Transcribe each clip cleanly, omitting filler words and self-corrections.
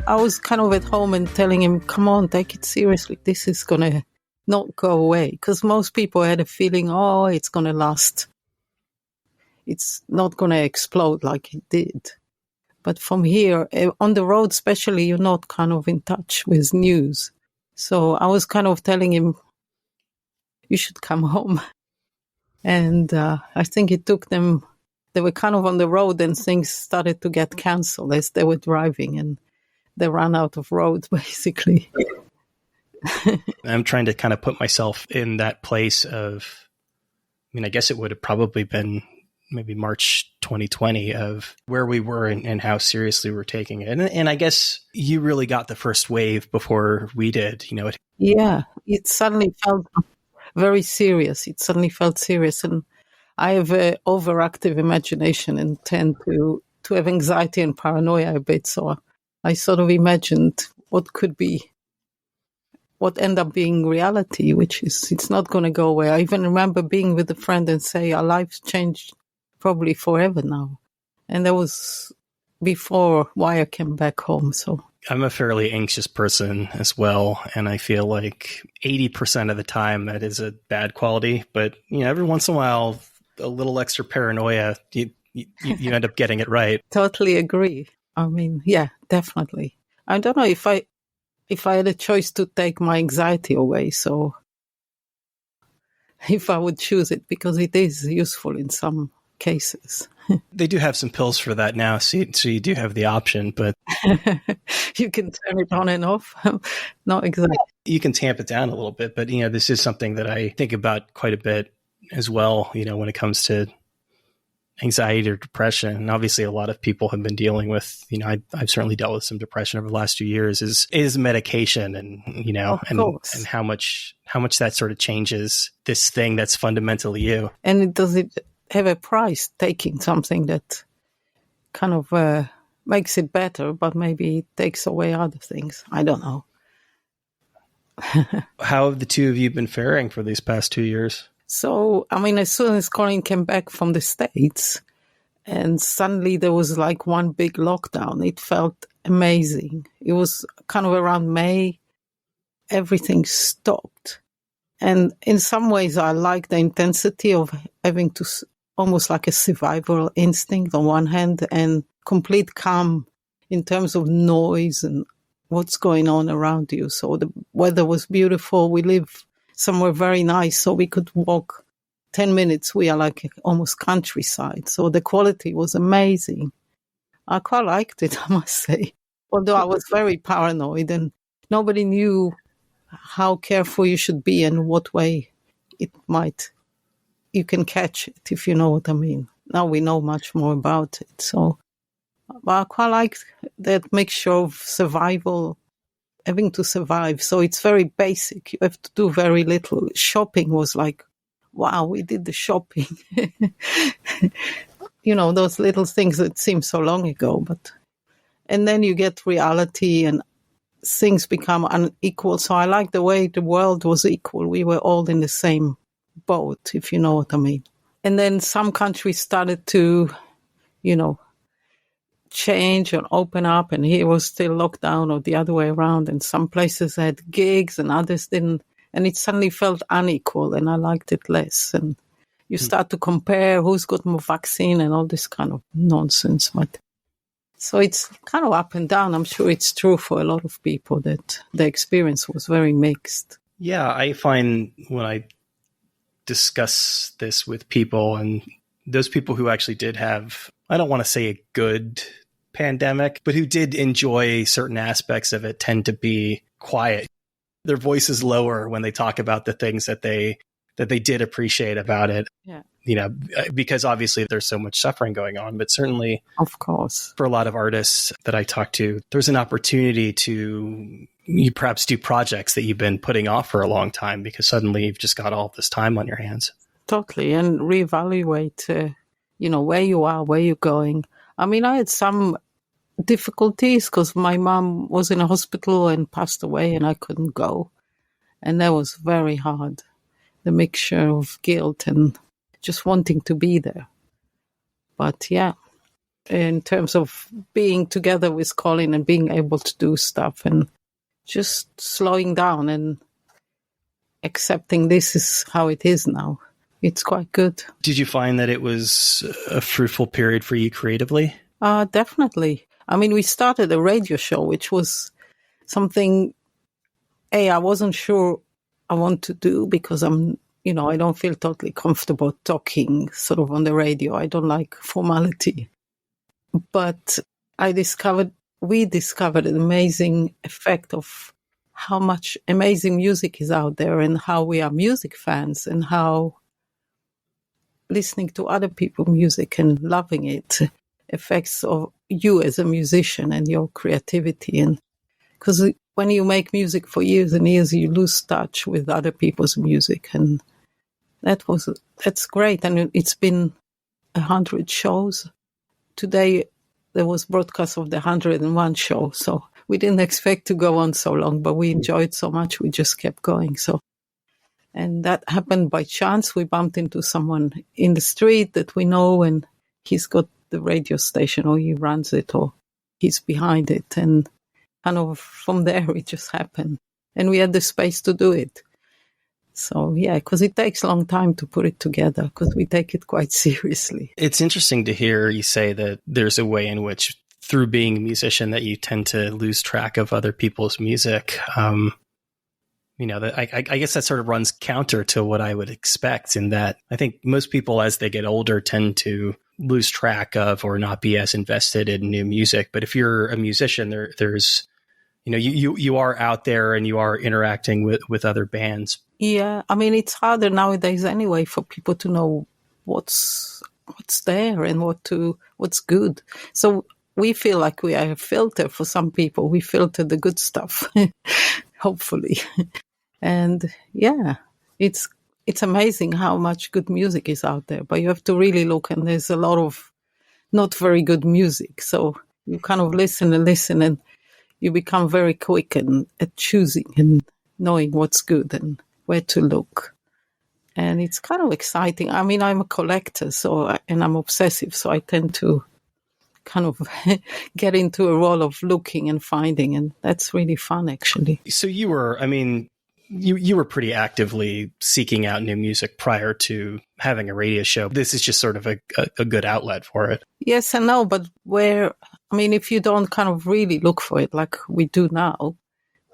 I was kind of at home and telling him, come on, take it seriously. This is going to not go away. Because most people had a feeling, oh, it's going to last. It's not going to explode like it did. But from here, on the road especially, you're not kind of in touch with news. So I was kind of telling him, you should come home. And I think it took them, they were kind of on the road and things started to get cancelled as they were driving and they ran out of road, basically. I'm trying to kind of put myself in that place of, I mean, I guess it would have probably been maybe March 2020 of where we were and how seriously we're taking it. And I guess you really got the first wave before we did, you know. Yeah, it suddenly felt very serious. It suddenly felt serious. And I have an overactive imagination and tend to have anxiety and paranoia a bit. So I sort of imagined what could be, what ended up being reality, which is, it's not going to go away. I even remember being with a friend and say, our lives changed probably forever now. And that was before Wire came back home. So I'm a fairly anxious person as well. And I feel like 80% of the time that is a bad quality. But, you know, every once in a while, a little extra paranoia, you end up getting it right. Totally agree. I mean, yeah, definitely. I don't know if I had a choice to take my anxiety away. So if I would choose it, because it is useful in some cases. They do have some pills for that now, so you do have the option, but you can turn it on and off. Not exactly. You can tamp it down a little bit, but you know, this is something that I think about quite a bit as well, you know, when it comes to anxiety or depression. And obviously a lot of people have been dealing with, you know, I've certainly dealt with some depression over the last 2 years is medication and, you know, and how much that sort of changes this thing that's fundamentally you. And does it have a price, taking something that kind of makes it better, but maybe takes away other things? I don't know. How have the two of you been faring for these past 2 years? So, I mean, as soon as Colin came back from the States and suddenly there was like one big lockdown, it felt amazing. It was kind of around May, everything stopped. And in some ways, I like the intensity of having to, almost like a survival instinct on one hand, and complete calm in terms of noise and what's going on around you. So the weather was beautiful. We live somewhere very nice, so we could walk 10 minutes. We are like almost countryside. So the quality was amazing. I quite liked it, I must say. Although I was very paranoid and nobody knew how careful you should be and what way you can catch it, if you know what I mean. Now we know much more about it. So I quite like that mixture of survival, having to survive. So it's very basic. You have to do very little. Shopping was like, wow, we did the shopping. You know, those little things that seem so long ago. And then you get reality and things become unequal. So I like the way the world was equal. We were all in the same boat, if you know what I mean. And then some countries started to, you know, change and open up, and here was still lockdown or the other way around, and some places had gigs and others didn't, and it suddenly felt unequal, and I liked it less. And you start to compare who's got more vaccine and all this kind of nonsense. But so it's kind of up and down. I'm sure it's true for a lot of people that the experience was very mixed. Yeah, I find when I discuss this with people, and those people who actually did have, I don't want to say a good pandemic, but who did enjoy certain aspects of it, tend to be quiet. Their voice is lower when they talk about the things that they did appreciate about it. Yeah. You know, because obviously there's so much suffering going on, but certainly, of course, for a lot of artists that I talk to, there's an opportunity to you perhaps do projects that you've been putting off for a long time because suddenly you've just got all this time on your hands. Totally. And reevaluate, you know, where you are, where you're going. I mean, I had some difficulties because my mom was in a hospital and passed away and I couldn't go. And that was very hard. The mixture of guilt and just wanting to be there. But yeah. in terms of being together with Colin and being able to do stuff and just slowing down and accepting this is how it is now. It's quite good. Did you find that it was a fruitful period for you creatively? Definitely. I mean, we started a radio show, which was something, I wasn't sure I want to do because I don't feel totally comfortable talking sort of on the radio. I don't like formality. But we discovered an amazing effect of how much amazing music is out there and how we are music fans and how listening to other people's music and loving it affects of you as a musician and your creativity. And because when you make music for years and years, you lose touch with other people's music, and that's great. And it's been 100 shows. Today there was broadcast of the 101 show, so we didn't expect to go on so long, but we enjoyed so much we just kept going. And that happened by chance. We bumped into someone in the street that we know, and he's got the radio station, or he runs it, or he's behind it. And kind of from there, it just happened. And we had the space to do it. So, yeah, because it takes a long time to put it together, because we take it quite seriously. It's interesting to hear you say that there's a way in which, through being a musician, that you tend to lose track of other people's music. I guess that sort of runs counter to what I would expect, in that I think most people, as they get older, tend to lose track of or not be as invested in new music. But if you're a musician, there's, you are out there and you are interacting with other bands. Yeah, I mean, it's harder nowadays anyway for people to know what's there and what's good. So we feel like we are a filter for some people. We filter the good stuff, hopefully. And yeah, it's amazing how much good music is out there, but you have to really look, and there's a lot of not very good music. So you kind of listen and you become very quick at choosing and knowing what's good and where to look. And it's kind of exciting. I mean, I'm a collector, and I'm obsessive, so I tend to kind of get into a role of looking and finding, and that's really fun, actually. So you were pretty actively seeking out new music prior to having a radio show. This is just sort of a good outlet for it. Yes and no, but if you don't kind of really look for it like we do now,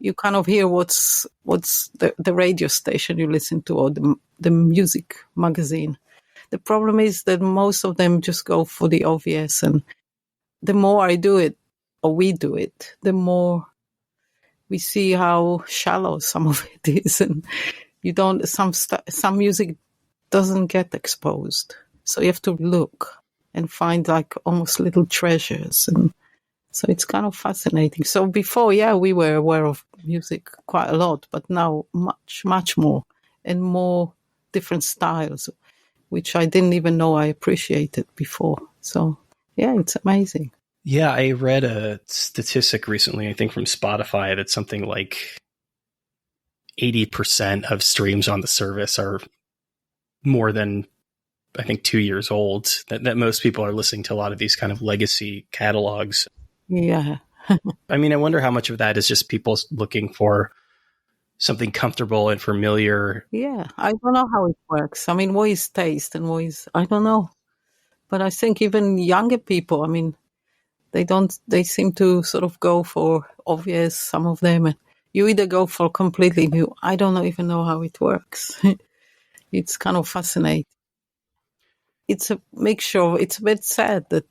you kind of hear what's the radio station you listen to, or the music magazine. The problem is that most of them just go for the obvious, and the more I do it, or we do it, the more we see how shallow some of it is, and some music doesn't get exposed. So you have to look and find like almost little treasures, and so it's kind of fascinating. So before, we were aware of music quite a lot, but now much, much more, and more different styles, which I didn't even know I appreciated before. So yeah, it's amazing. Yeah, I read a statistic recently, I think from Spotify, that something like 80% of streams on the service are more than, I think, 2 years old. That most people are listening to a lot of these kind of legacy catalogs. Yeah. I mean, I wonder how much of that is just people looking for something comfortable and familiar. Yeah, I don't know how it works. I mean, what is taste and I don't know. But I think even younger people, I mean, they seem to sort of go for obvious, some of them. You either go for completely new. I don't even know how it works. It's kind of fascinating. It's a mixture. It's a bit sad that,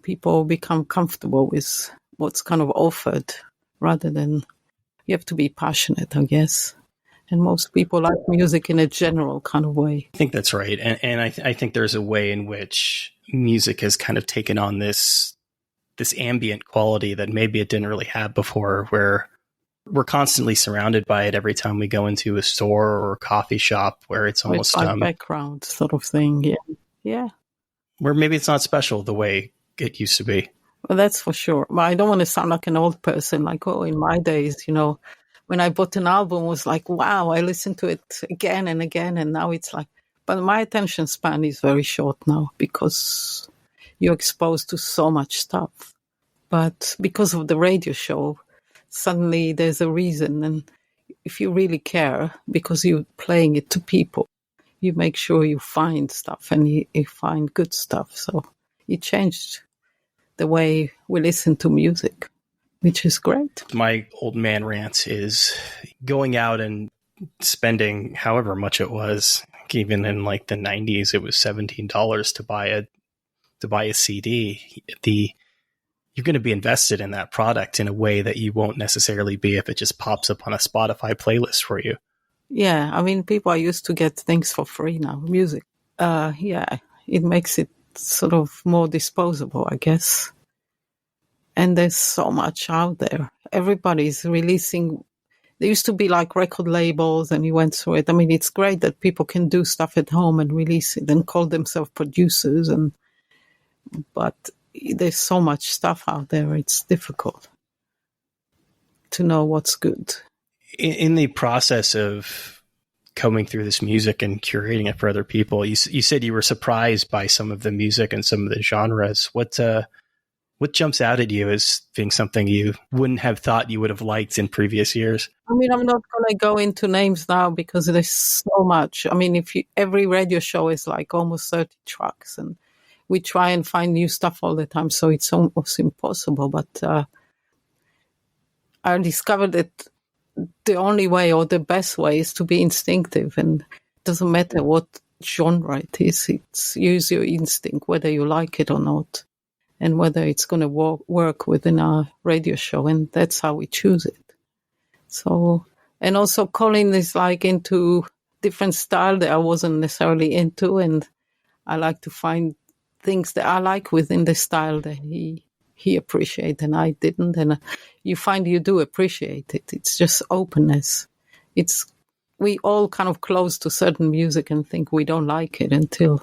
people become comfortable with what's kind of offered, rather than, you have to be passionate, I guess. And most people like music in a general kind of way. I think that's right. And I think there's a way in which music has kind of taken on this ambient quality that maybe it didn't really have before, where we're constantly surrounded by it every time we go into a store or a coffee shop, where it's almost like background sort of thing. Yeah. Yeah. Where maybe it's not special the way it used to be. Well, that's for sure. But I don't want to sound like an old person, like, in my days, when I bought an album, it was like, wow, I listened to it again and again. And now it's like, but my attention span is very short now, because you're exposed to so much stuff. But because of the radio show, suddenly there's a reason. And if you really care, because you're playing it to people, you make sure you find stuff and you find good stuff. So it changed the way we listen to music, which is great. My old man rant is going out and spending however much it was. Even in like the 90s, it was $17 to buy a CD. You're going to be invested in that product in a way that you won't necessarily be if it just pops up on a Spotify playlist for you. Yeah, I mean, people are used to get things for free now, music. Yeah, it makes it sort of more disposable, I guess. And there's so much out there. Everybody's releasing. There used to be like record labels and you went through it. I mean, it's great that people can do stuff at home and release it and call themselves producers. But there's so much stuff out there. It's difficult to know what's good. In the process of combing through this music and curating it for other people, you said you were surprised by some of the music and some of the genres. What jumps out at you as being something you wouldn't have thought you would have liked in previous years? I mean, I'm not going to go into names now because there's so much. I mean, every radio show is like almost 30 tracks, and we try and find new stuff all the time, so it's almost impossible. But I discovered that the only way or the best way is to be instinctive, and it doesn't matter what genre it is. It's use your instinct, whether you like it or not, and whether it's going to work within our radio show, and that's how we choose it. So, and also Colin is like into different style that I wasn't necessarily into, and I like to find things that I like within the style that he appreciated and I didn't, and you find you do appreciate it. It's just openness. We all kind of close to certain music and think we don't like it until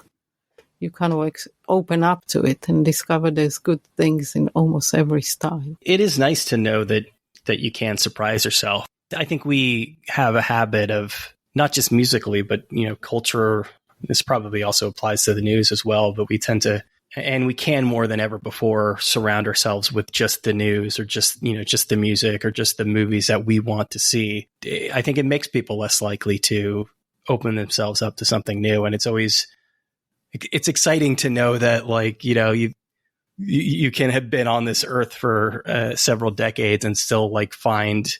you kind of open up to it and discover there's good things in almost every style. It is nice to know that you can surprise yourself. I think we have a habit of, not just musically, but culture. This probably also applies to the news as well, but we tend to, and we can more than ever before, surround ourselves with just the news or just the music or just the movies that we want to see. I think it makes people less likely to open themselves up to something new. And it's exciting to know that, like, you can have been on this earth for several decades and still like find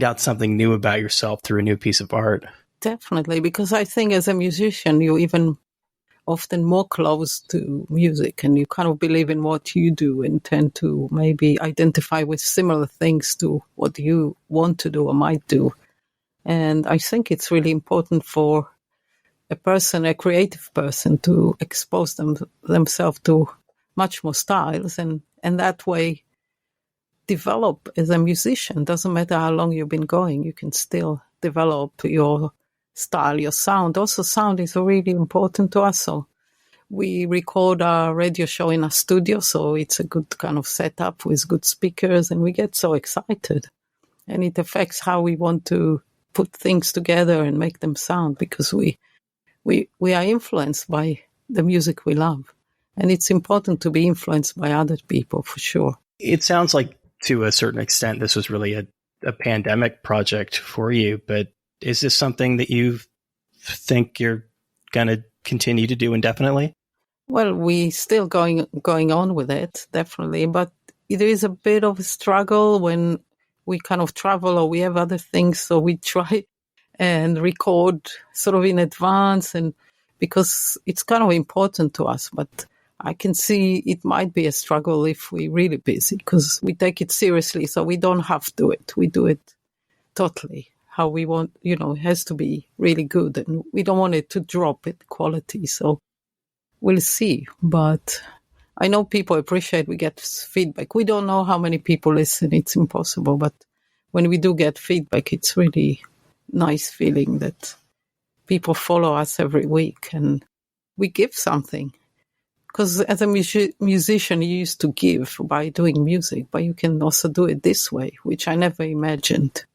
out something new about yourself through a new piece of art. Definitely, because I think as a musician, you're even often more close to music and you kind of believe in what you do and tend to maybe identify with similar things to what you want to do or might do. And I think it's really important for a creative person, to expose themselves to much more styles and that way develop as a musician. Doesn't matter how long you've been going, you can still develop your style, your sound. Also, sound is really important to us. So we record our radio show in a studio, so it's a good kind of setup with good speakers, and we get so excited. And it affects how we want to put things together and make them sound, because we are influenced by the music we love. And it's important to be influenced by other people, for sure. It sounds like, to a certain extent, this was really a pandemic project for you, but is this something that you think you're going to continue to do indefinitely? Well, we still going on with it, definitely. But it is a bit of a struggle when we kind of travel or we have other things. So we try and record sort of in advance, and because it's kind of important to us. But I can see it might be a struggle if we're really busy, because we take it seriously. So we don't have to do it. We do it totally how we want. It has to be really good, and we don't want it to drop in quality. So we'll see. But I know people appreciate we get feedback. We don't know how many people listen. It's impossible. But when we do get feedback, it's really nice feeling that people follow us every week and we give something. Because as a musician, you used to give by doing music, but you can also do it this way, which I never imagined.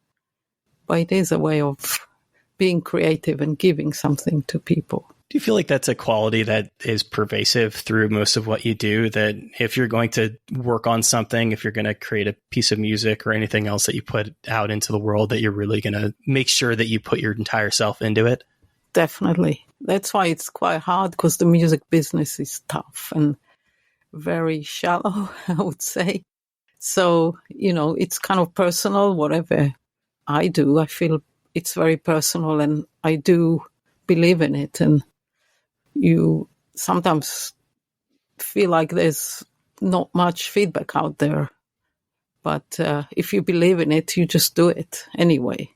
But it is a way of being creative and giving something to people. Do you feel like that's a quality that is pervasive through most of what you do? That if you're going to work on something, if you're going to create a piece of music or anything else that you put out into the world, that you're really going to make sure that you put your entire self into it? Definitely. That's why it's quite hard, because the music business is tough and very shallow, I would say. So, it's kind of personal. Whatever I do, I feel it's very personal, and I do believe in it. And you sometimes feel like there's not much feedback out there. But if you believe in it, you just do it anyway.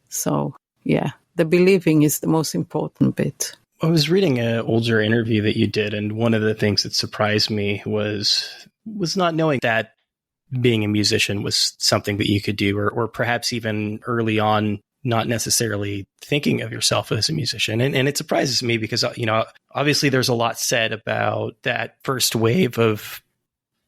So, yeah, the believing is the most important bit. I was reading an older interview that you did, and one of the things that surprised me was not knowing that being a musician was something that you could do, or perhaps even early on, not necessarily thinking of yourself as a musician. And it surprises me because, obviously there's a lot said about that first wave of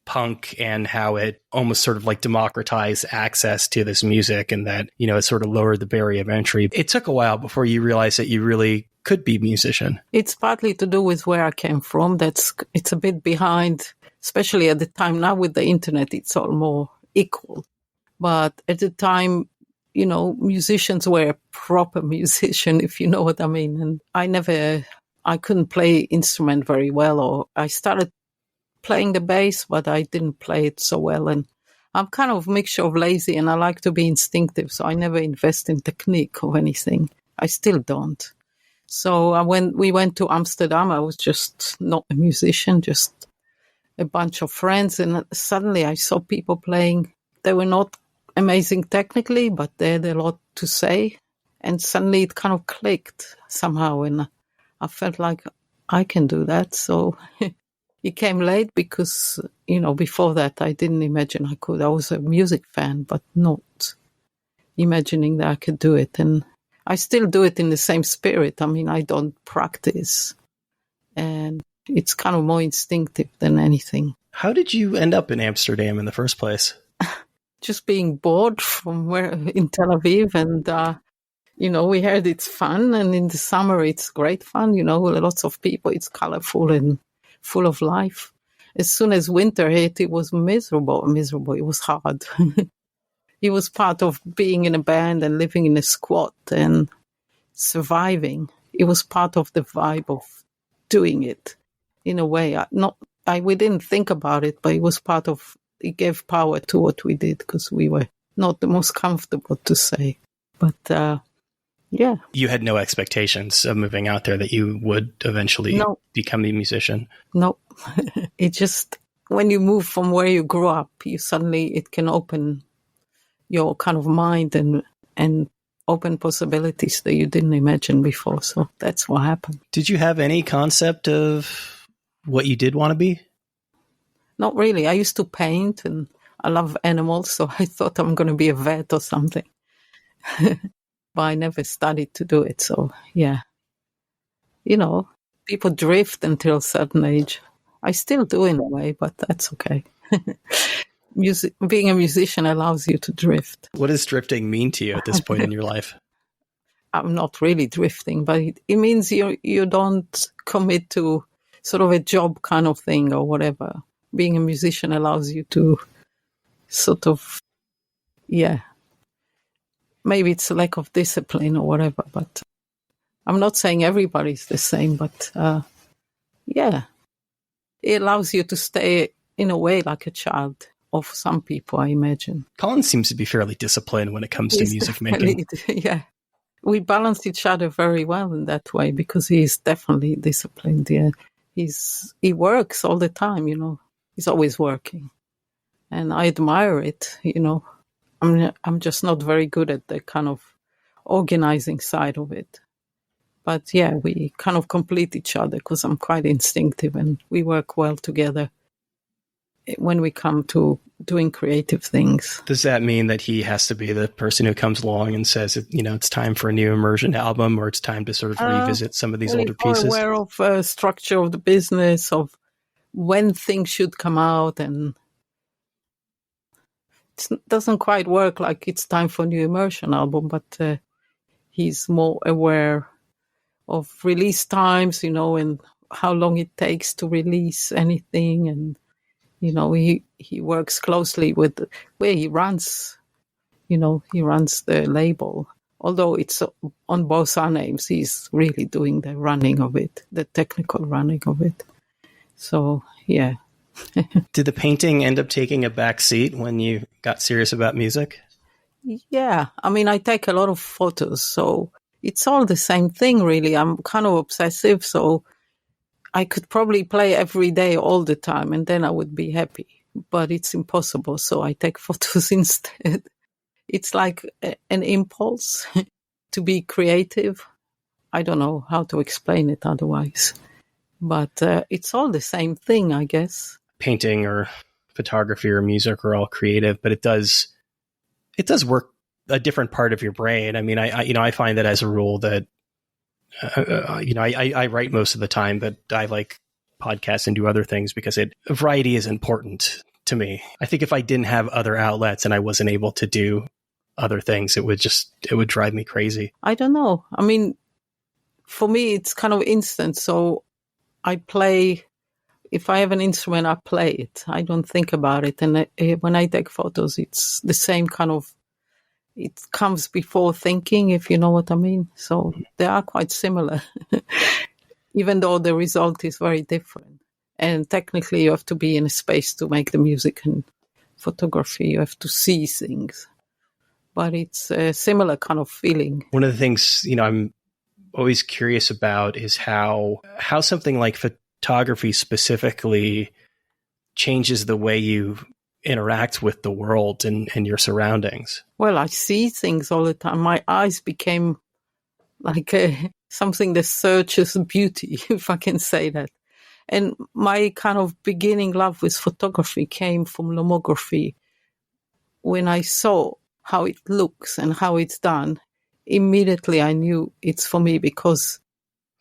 punk and how it almost sort of like democratized access to this music, and that, it sort of lowered the barrier of entry. It took a while before you realized that you really could be a musician. It's partly to do with where I came from. It's a bit behind, especially at the time. Now with the internet, it's all more equal. But at the time, musicians were a proper musician, if you know what I mean. And I couldn't play instrument very well, or I started playing the bass, but I didn't play it so well. And I'm kind of a mixture of lazy, and I like to be instinctive. So I never invest in technique or anything. I still don't. So when we went to Amsterdam, I was just not a musician, just a bunch of friends. And suddenly I saw people playing. They were not amazing technically, but they had a lot to say. And suddenly it kind of clicked somehow. And I felt like I can do that. So it came late because, before that I didn't imagine I could. I was a music fan, but not imagining that I could do it. And I still do it in the same spirit. I mean, I don't practice, and it's kind of more instinctive than anything. How did you end up in Amsterdam in the first place? Just being bored from in Tel Aviv, and we heard it's fun, and in the summer it's great fun. Lots of people. It's colorful and full of life. As soon as winter hit, it was miserable. It was hard. It was part of being in a band and living in a squat and surviving. It was part of the vibe of doing it in a way. We didn't think about it, but it was part of, it gave power to what we did, because we were not the most comfortable to say. But yeah. You had no expectations of moving out there that you would eventually become a musician? No. It just, when you move from where you grew up, it can open your kind of mind and open possibilities that you didn't imagine before. So that's what happened. Did you have any concept of what you did want to be? Not really. I used to paint, and I love animals, so I thought I'm going to be a vet or something. But I never studied to do it. So yeah, people drift until a certain age. I still do in a way, but that's okay. Being a musician allows you to drift. What does drifting mean to you at this point in your life? I'm not really drifting, but it means you don't commit to sort of a job kind of thing or whatever. Being a musician allows you to sort of, maybe it's a lack of discipline or whatever, but I'm not saying everybody's the same, but it allows you to stay in a way like a child. Of some people, I imagine. Colin seems to be fairly disciplined when it comes to music making. Yeah. We balance each other very well in that way, because he's definitely disciplined. Yeah. He works all the time, He's always working. And I admire it, I'm just not very good at the kind of organizing side of it. But yeah, we kind of complete each other, because I'm quite instinctive and we work well together when we come to doing creative things. Does that mean that he has to be the person who comes along and says, it's time for a new Immersion album, or it's time to sort of revisit some of these older pieces? I'm aware of structure of the business, of when things should come out, and it doesn't quite work like it's time for a new Immersion album, but he's more aware of release times, and how long it takes to release anything. And, he works closely with where he runs, he runs the label. Although it's on both our names, he's really doing the running of it, the technical running of it. So, yeah. Did the painting end up taking a back seat when you got serious about music? Yeah. I take a lot of photos, so it's all the same thing, really. I'm kind of obsessive, so I could probably play every day all the time, and then I would be happy. But it's impossible, so I take photos instead. It's like an impulse to be creative. I don't know how to explain it otherwise. But it's all the same thing, I guess. Painting or photography or music are all creative, but it does work a different part of your brain. I find that as a rule that, I write most of the time, but I like podcasts and do other things because variety is important to me. I think if I didn't have other outlets and I wasn't able to do other things, it would drive me crazy. I don't know. For me, it's kind of instant. So I play, if I have an instrument, I play it. I don't think about it. And when I take photos, it's the same kind of, it comes before thinking, if you know what I mean. So they are quite similar, even though the result is very different. And technically, you have to be in a space to make the music, and photography, you have to see things. But it's a similar kind of feeling. One of the things, I'm always curious about is how something like photography specifically changes the way you interact with the world and your surroundings. Well, I see things all the time. My eyes became like something that searches beauty, if I can say that. And my kind of beginning love with photography came from lomography. When I saw how it looks and how it's done, immediately I knew it's for me, because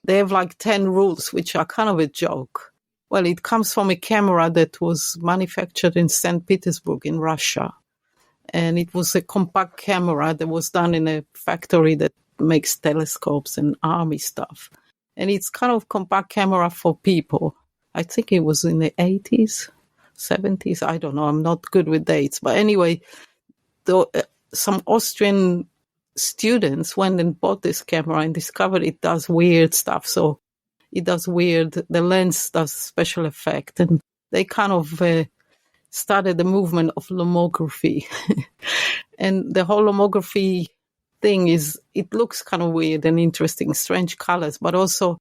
they have like 10 rules, which are kind of a joke. Well, it comes from a camera that was manufactured in St. Petersburg in Russia. And it was a compact camera that was done in a factory that makes telescopes and army stuff. And it's kind of compact camera for people. I think it was in the 80s, 70s. I don't know. I'm not good with dates. But anyway, some Austrian students went and bought this camera and discovered it does weird stuff. So it does the lens does special effect. And they kind of started the movement of lomography. And the whole lomography thing it looks kind of weird and interesting, strange colors, but also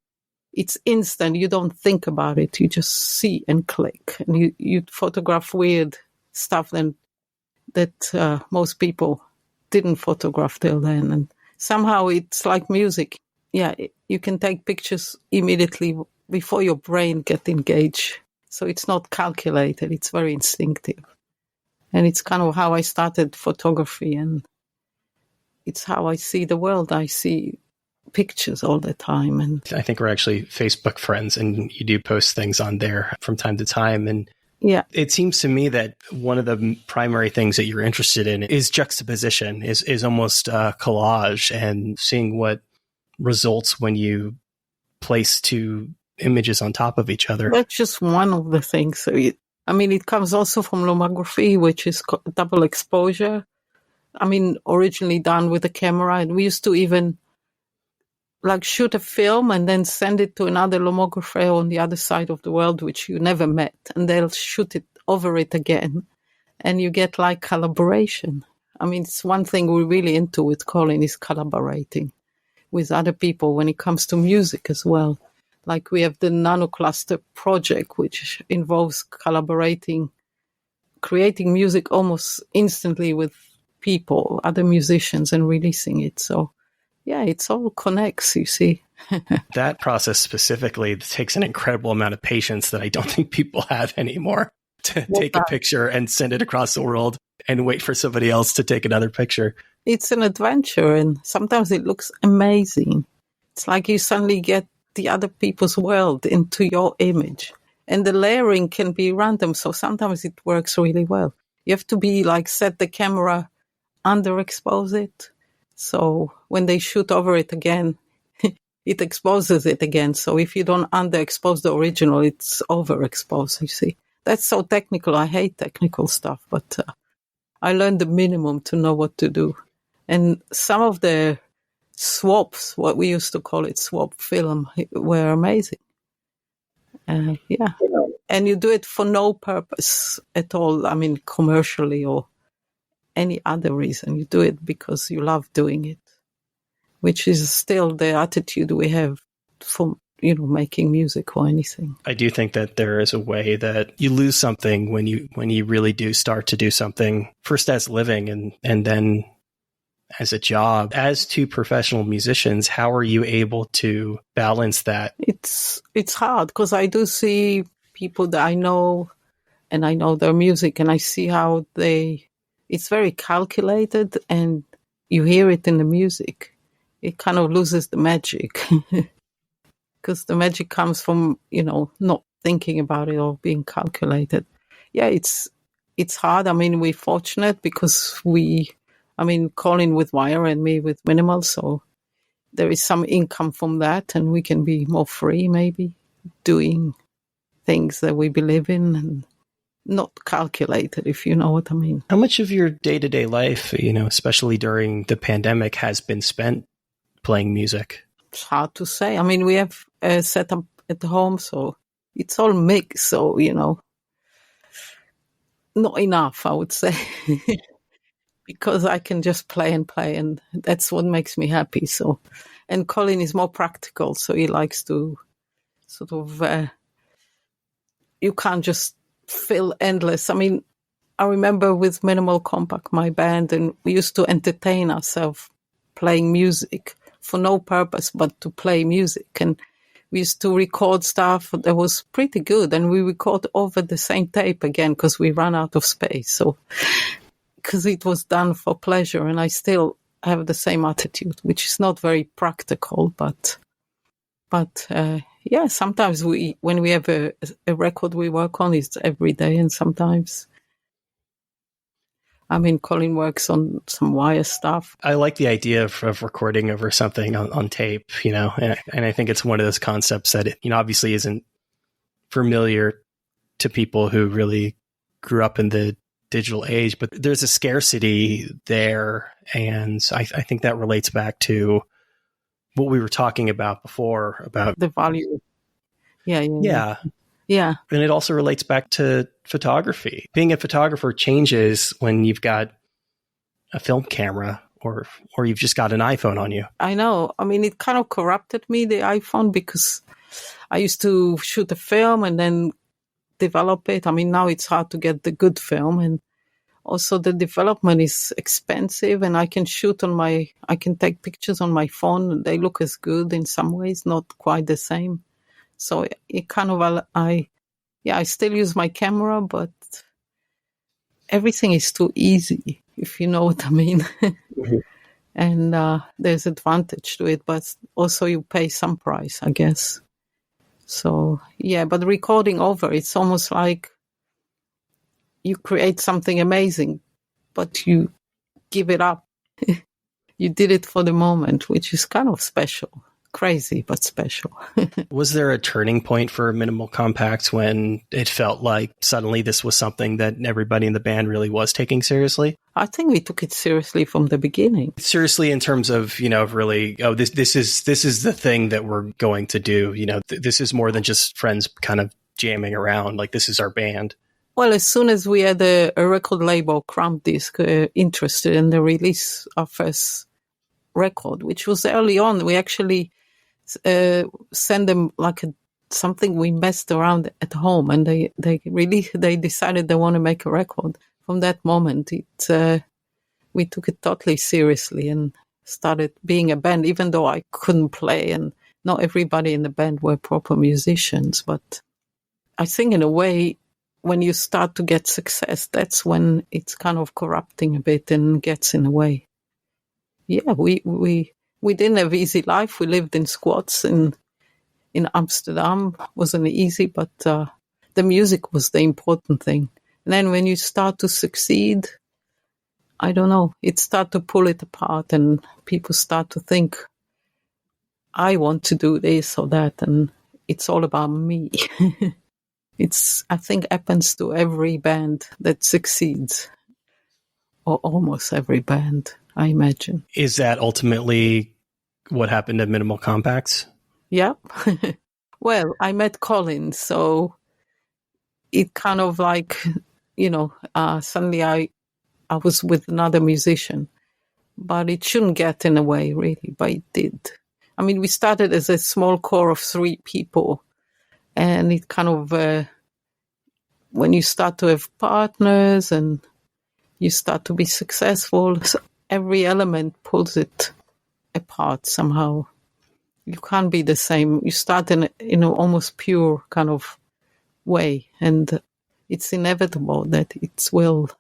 it's instant. You don't think about it. You just see and click. And you photograph weird stuff that most people didn't photograph till then. And somehow it's like music. Yeah, you can take pictures immediately before your brain gets engaged. So it's not calculated. It's very instinctive. And it's kind of how I started photography, and it's how I see the world. I see pictures all the time. And I think we're actually Facebook friends, and you do post things on there from time to time. And yeah, it seems to me that one of the primary things that you're interested in is juxtaposition, is almost collage, and seeing what results when you place two images on top of each other. That's just one of the things. So it comes also from lomography, which is double exposure. Originally done with a camera, and we used to even shoot a film and then send it to another lomographer on the other side of the world, which you never met, and they'll shoot it over it again, and you get collaboration. It's one thing we're really into with Colin, is collaborating with other people when it comes to music as well. Like we have the Nanocluster project, which involves collaborating, creating music almost instantly with people, other musicians, and releasing it. So yeah, it's all connects, you see. That process specifically takes an incredible amount of patience that I don't think people have anymore, to take a picture and send it across the world and wait for somebody else to take another picture. It's an adventure, and sometimes it looks amazing. It's like you suddenly get the other people's world into your image. And the layering can be random, so sometimes it works really well. You have to be set the camera, underexpose it. So when they shoot over it again, it exposes it again. So if you don't underexpose the original, it's overexposed, you see. That's so technical. I hate technical stuff, but I learned the minimum to know what to do. And some of the swaps, what we used to call it, swap film, were amazing. Yeah. And you do it for no purpose at all. I mean, commercially or any other reason. You do it because you love doing it, which is still the attitude we have for, making music or anything. I do think that there is a way that you lose something when you really do start to do something first as living and then as a job. As two professional musicians, how are you able to balance that? It's hard because I do see people that I know and I know their music and I see how it's very calculated and you hear it in the music. It kind of loses the magic because the magic comes from, not thinking about it or being calculated. Yeah, it's hard. I mean, we're fortunate because Colin with wire and me with minimal, so there is some income from that and we can be more free maybe doing things that we believe in and not calculated, if you know what I mean. How much of your day-to-day life, especially during the pandemic, has been spent playing music? It's hard to say. I mean, we have a setup at home, so it's all mixed, so, not enough, I would say. Because I can just play, and that's what makes me happy. So, and Colin is more practical, so he likes to sort of, you can't just fill endless. I mean, I remember with Minimal Compact, my band, and we used to entertain ourselves playing music for no purpose but to play music. And we used to record stuff that was pretty good, and we record over the same tape again because we ran out of space. So, because it was done for pleasure, and I still have the same attitude, which is not very practical, but yeah, sometimes when we have a record we work on, it's every day, and sometimes, Colin works on some wire stuff. I like the idea of recording over something on tape, and I think it's one of those concepts that it, obviously isn't familiar to people who really grew up in the digital age, but there's a scarcity there. And I think that relates back to what we were talking about before about the value. Yeah. And it also relates back to photography. Being a photographer changes when you've got a film camera or you've just got an iPhone on you. I know. I mean, it kind of corrupted me, the iPhone, because I used to shoot a film and then develop it. I mean, now it's hard to get the good film, and also the development is expensive, and I can take pictures on my phone. They look as good in some ways, not quite the same. So it kind of, I still use my camera, but everything is too easy, if you know what I mean. Mm-hmm. And there's advantage to it, but also you pay some price, I guess. So, yeah, but recording over, it's almost like you create something amazing, but you give it up. You did it for the moment, which is kind of special. Crazy, but special. Was there a turning point for Minimal Compact when it felt like suddenly this was something that everybody in the band really was taking seriously? I think we took it seriously from the beginning. Seriously in terms of, really, this is the thing that we're going to do. This is more than just friends kind of jamming around. Like, this is our band. Well, as soon as we had a record label, Crump Disc, interested in the release of first record, which was early on, we actually send them like something we messed around at home, and they decided they want to make a record. From that moment, we took it totally seriously and started being a band, even though I couldn't play and not everybody in the band were proper musicians. But I think in a way, when you start to get success, that's when it's kind of corrupting a bit and gets in the way. Yeah, we didn't have easy life. We lived in squats in Amsterdam. Wasn't easy, but the music was the important thing. And then when you start to succeed, I don't know, it starts to pull it apart, and people start to think I want to do this or that, and it's all about me. I think, happens to every band that succeeds, or almost every band, I imagine. Is that ultimately what happened to Minimal Compacts? Yeah. Well, I met Colin, so it kind of like, suddenly I was with another musician, but it shouldn't get in the way, really, but it did. I mean, we started as a small core of 3 people, and it kind of, when you start to have partners and you start to be successful, so every element pulls it apart somehow. You can't be the same. You start in an almost pure kind of way, and it's inevitable that it will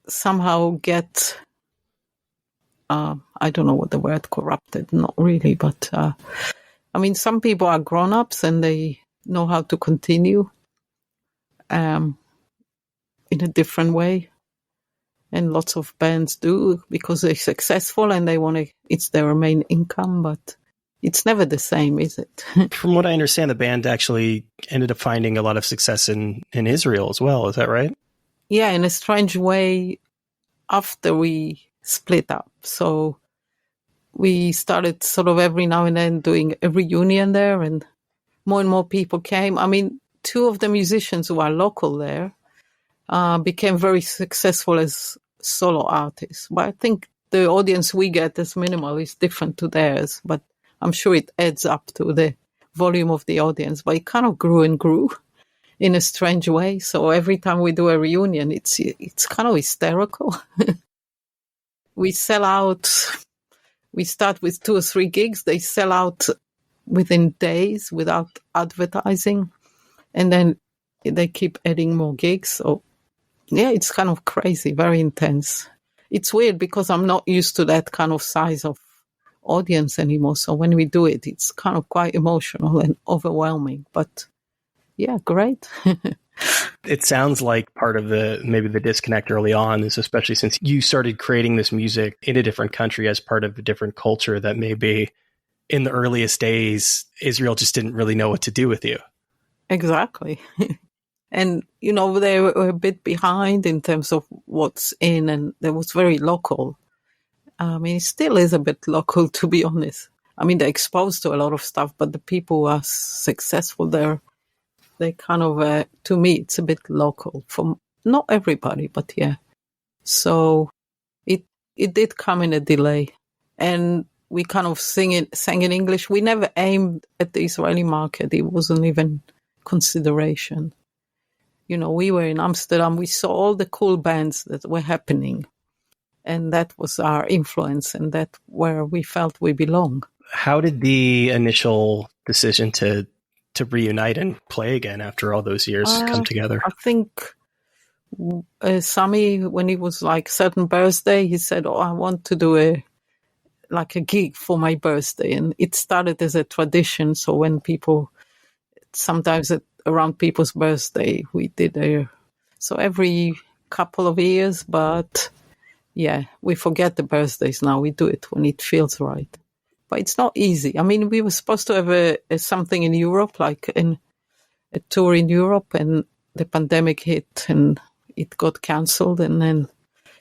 somehow get, I don't know what the word, corrupted, not really, but I mean, some people are grown-ups and they know how to continue in a different way. And lots of bands do because they're successful and they want to, it's their main income, but it's never the same, is it? From what I understand, the band actually ended up finding a lot of success in Israel as well. Is that right? Yeah, in a strange way, after we split up. So we started sort of every now and then doing a reunion there, and more people came. I mean, 2 of the musicians who are local there became very successful as solo artists. But I think the audience we get as Minimal is different to theirs, but I'm sure it adds up to the volume of the audience. But it kind of grew and grew in a strange way. So every time we do a reunion, it's kind of hysterical. We sell out. We start with 2 or 3 gigs. They sell out within days without advertising. And then they keep adding more gigs. So yeah, it's kind of crazy, very intense. It's weird because I'm not used to that kind of size of audience anymore. So when we do it, it's kind of quite emotional and overwhelming. But yeah, great. It sounds like part of maybe the disconnect early on is, especially since you started creating this music in a different country as part of a different culture, that maybe in the earliest days, Israel just didn't really know what to do with you. Exactly. And, they were a bit behind in terms of what's in, and it was very local. I mean, it still is a bit local, to be honest. I mean, they're exposed to a lot of stuff, but the people who are successful there, they kind of, to me, it's a bit local. For not everybody, but yeah. So it did come in a delay. And we kind of sang in English. We never aimed at the Israeli market. It wasn't even consideration. We were in Amsterdam. We saw all the cool bands that were happening. And that was our influence, and that's where we felt we belong. How did the initial decision to reunite and play again after all those years come together? I think Sami, when it was like certain birthday, he said, I want to do a gig for my birthday. And it started as a tradition. So when people, sometimes around people's birthday, we did so every couple of years, but yeah, we forget the birthdays now. We do it when it feels right. But it's not easy. I mean, we were supposed to have something in Europe, like a tour in Europe, and the pandemic hit and it got cancelled, and then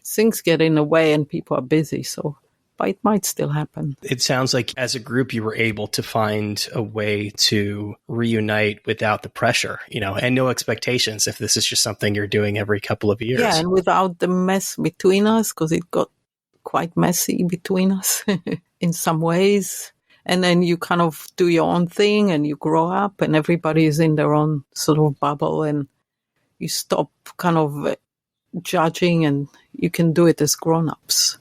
things get in the way and people are busy. So, but it might still happen. It sounds like as a group, you were able to find a way to reunite without the pressure, and no expectations if this is just something you're doing every couple of years. Yeah, and without the mess between us, because it got quite messy between us in some ways. And then you kind of do your own thing and you grow up and everybody is in their own sort of bubble, and you stop kind of judging and you can do it as grown-ups.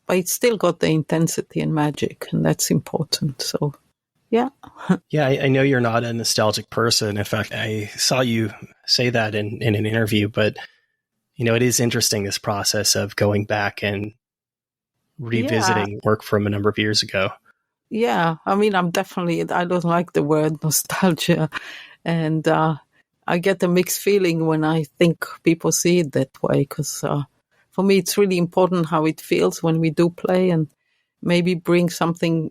But it's still got the intensity and magic, and that's important. So, yeah. Yeah, I know you're not a nostalgic person. In fact, I saw you say that in an interview, but, it is interesting, this process of going back and revisiting work from a number of years ago. Yeah, I mean, I don't like the word nostalgia. And I get a mixed feeling when I think people see it that way, because for me, it's really important how it feels when we do play, and maybe bring something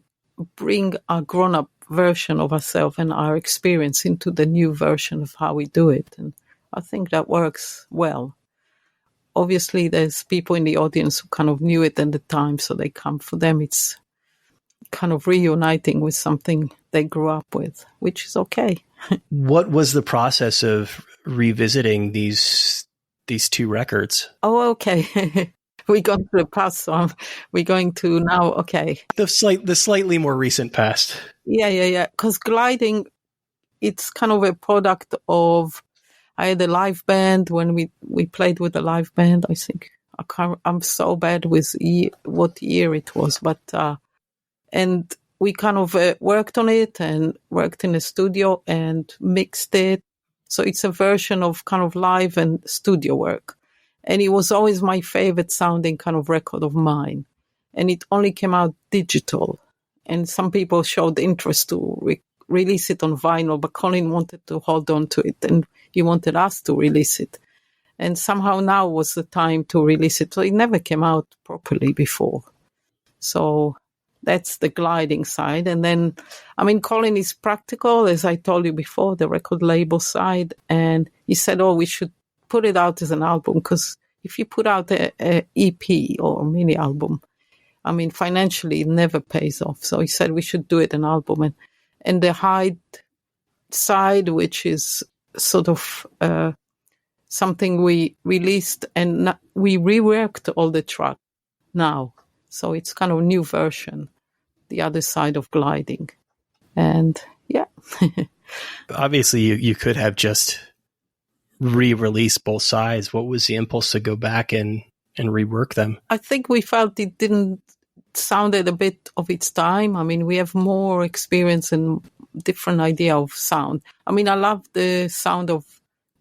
bring our grown-up version of ourselves and our experience into the new version of how we do it. And I think that works well. Obviously, there's people in the audience who kind of knew it at the time, so they come. For them, it's kind of reuniting with something they grew up with, which is okay. What was the process of revisiting these two records? Oh, okay. We're going to the past, so we're going to now, okay. The slightly more recent past. Yeah. Because gliding, it's kind of a product of, I had a live band when we played with a live band, I think. I'm so bad with what year it was, but, and we kind of worked on it and worked in the studio and mixed it. So it's a version of kind of live and studio work. And it was always my favorite sounding kind of record of mine. And it only came out digital. And some people showed interest to release it on vinyl, but Colin wanted to hold on to it and he wanted us to release it. And somehow now was the time to release it. So it never came out properly before. So that's the gliding side. And then, I mean, Colin is practical, as I told you before, the record label side. And he said, we should put it out as an album, because if you put out a EP or a mini album, I mean, financially it never pays off. So he said we should do it an album. And the hide side, which is sort of something we released, and we reworked all the track now. So it's kind of a new version, the other side of gliding. And yeah. Obviously, you could have just re-release both sides. What was the impulse to go back and rework them? I think we felt it didn't sounded a bit of its time. I mean, we have more experience and different idea of sound. I mean, I love the sound of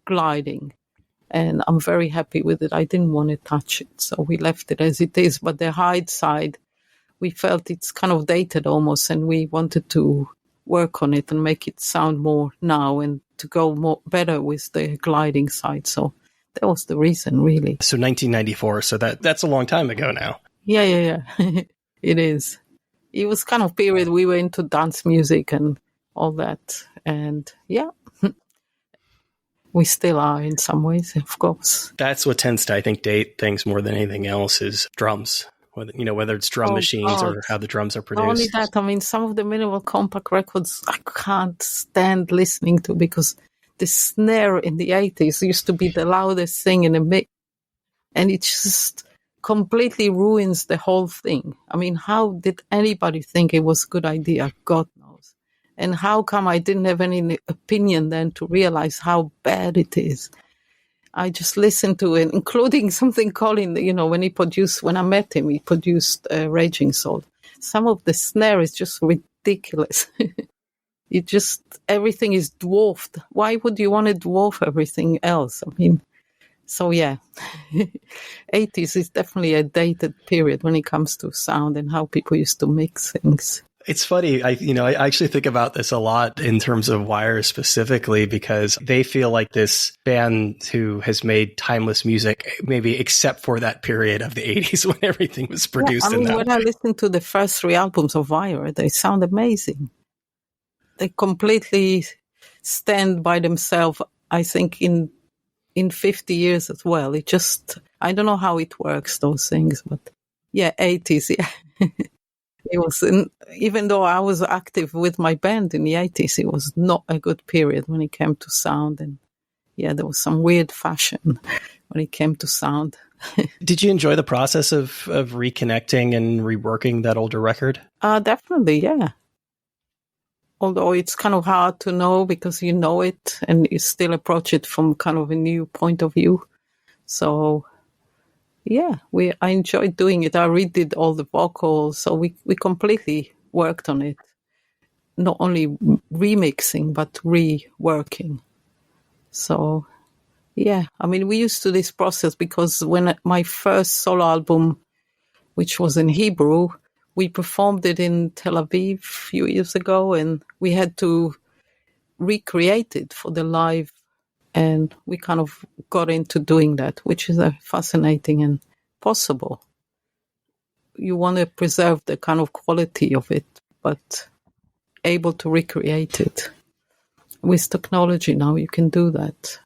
gliding and I'm very happy with it. I didn't want to touch it, so we left it as it is. But the hide side, we felt it's kind of dated almost, and we wanted to work on it and make it sound more now and to go more better with the gliding side. So that was the reason, really. So 1994, so that's a long time ago now. Yeah. It is. It was kind of period we were into dance music and all that. And yeah, we still are in some ways, of course. That's what tends to, I think, date things more than anything else is drums. Whether it's drum machines or how the drums are produced. Not only that, I mean, some of the minimal compact records I can't stand listening to, because the snare in the 80s used to be the loudest thing in the mix. And it just completely ruins the whole thing. I mean, how did anybody think it was a good idea? God knows. And how come I didn't have any opinion then to realize how bad it is? I just listened to it, including something Colin, when I met him, he produced Raging Soul. Some of the snare is just ridiculous. Everything is dwarfed. Why would you want to dwarf everything else? I mean, so yeah, 80s is definitely a dated period when it comes to sound and how people used to mix things. It's funny. I actually think about this a lot in terms of Wire specifically, because they feel like this band who has made timeless music, maybe except for that period of the 80s when everything was produced. Yeah, I mean, when I listened to the first 3 albums of Wire, they sound amazing. They completely stand by themselves, I think, in 50 years as well. I don't know how it works, those things, but yeah, 80s, yeah. It was, even though I was active with my band in the 80s, it was not a good period when it came to sound. And yeah, there was some weird fashion when it came to sound. Did you enjoy the process of reconnecting and reworking that older record? Definitely, yeah. Although it's kind of hard to know because you know it and you still approach it from kind of a new point of view. So yeah, I enjoyed doing it. I redid all the vocals, so we completely worked on it. Not only remixing, but reworking. So, yeah, I mean, we used to this process because when my first solo album, which was in Hebrew, we performed it in Tel Aviv a few years ago, and we had to recreate it for the live. And we kind of got into doing that, which is fascinating and possible. You want to preserve the kind of quality of it, but able to recreate it. With technology now, you can do that.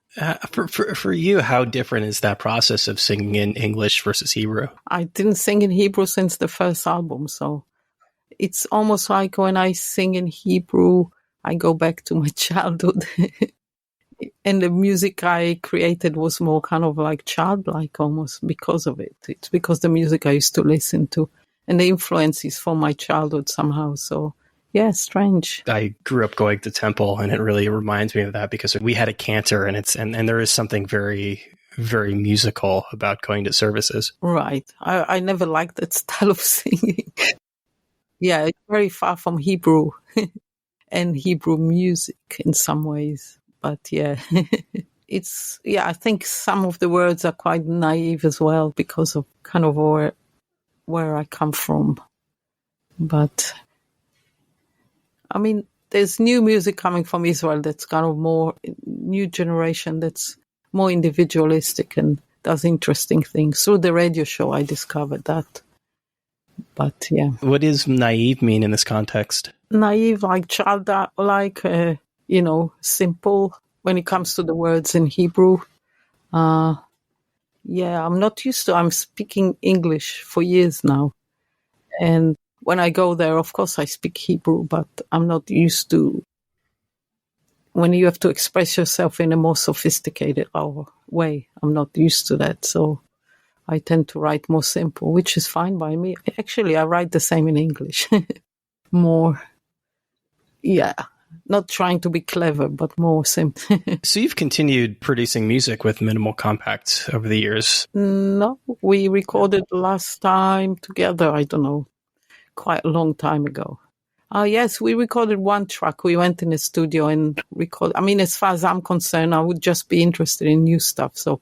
For you, how different is that process of singing in English versus Hebrew? I didn't sing in Hebrew since the first album, so it's almost like when I sing in Hebrew, I go back to my childhood. And the music I created was more kind of like childlike almost because of it. It's because the music I used to listen to and the influence is from my childhood somehow. So, yeah, strange. I grew up going to temple, and it really reminds me of that because we had a cantor, and there is something very, very musical about going to services. Right. I never liked that style of singing. Yeah, it's very far from Hebrew and Hebrew music in some ways. But yeah, I think some of the words are quite naive as well because of kind of where I come from. But I mean, there's new music coming from Israel that's kind of more new generation that's more individualistic and does interesting things. Through the radio show, I discovered that. But yeah. What does naive mean in this context? Naive, like childlike, simple when it comes to the words in Hebrew. I'm not used to, I'm speaking English for years now. And when I go there, of course I speak Hebrew, but I'm not used to when you have to express yourself in a more sophisticated way. I'm not used to that. So I tend to write more simple, which is fine by me. Actually, I write the same in English. More, not trying to be clever, but more simple. So you've continued producing music with Minimal Compact over the years? No, we recorded last time together, I don't know, quite a long time ago. Yes, we recorded one track. We went in the studio and recorded. I mean, as far as I'm concerned, I would just be interested in new stuff. So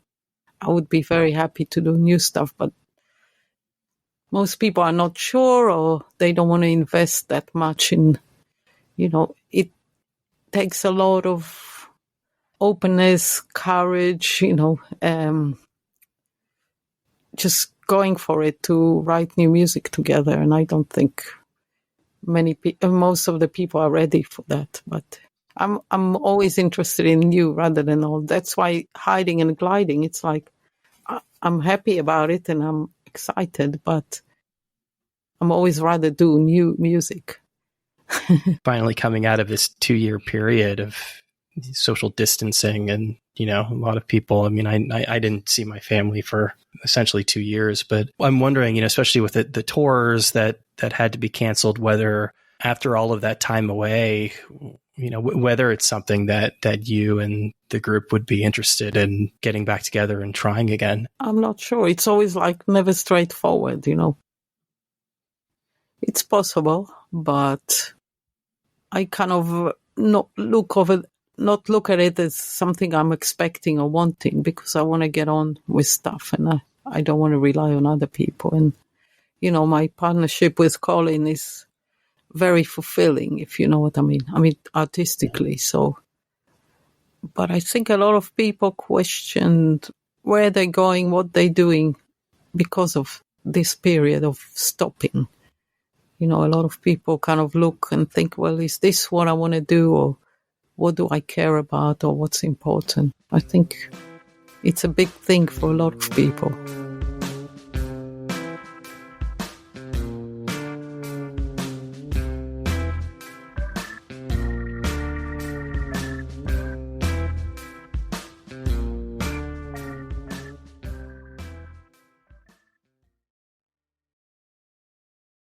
I would be very happy to do new stuff, but most people are not sure or they don't want to invest that much in, it takes a lot of openness, courage, just going for it to write new music together. And I don't think most of the people are ready for that, but I'm always interested in new rather than old. That's why hiding and gliding, it's like, I'm happy about it and I'm excited, but I'm always rather do new music. Finally coming out of this 2-year period of social distancing and, a lot of people, I mean, I didn't see my family for essentially 2 years, but I'm wondering, especially with the tours that had to be canceled, whether after all of that time away, whether it's something that you and the group would be interested in getting back together and trying again. I'm not sure. It's always like never straightforward, It's possible, but I kind of not look at it as something I'm expecting or wanting because I want to get on with stuff and I don't want to rely on other people. And, my partnership with Colin is very fulfilling, if you know what I mean. I mean, artistically. So, but I think a lot of people questioned where they're going, what they're doing because of this period of stopping. A lot of people kind of look and think, well, is this what I want to do? Or what do I care about? Or what's important? I think it's a big thing for a lot of people.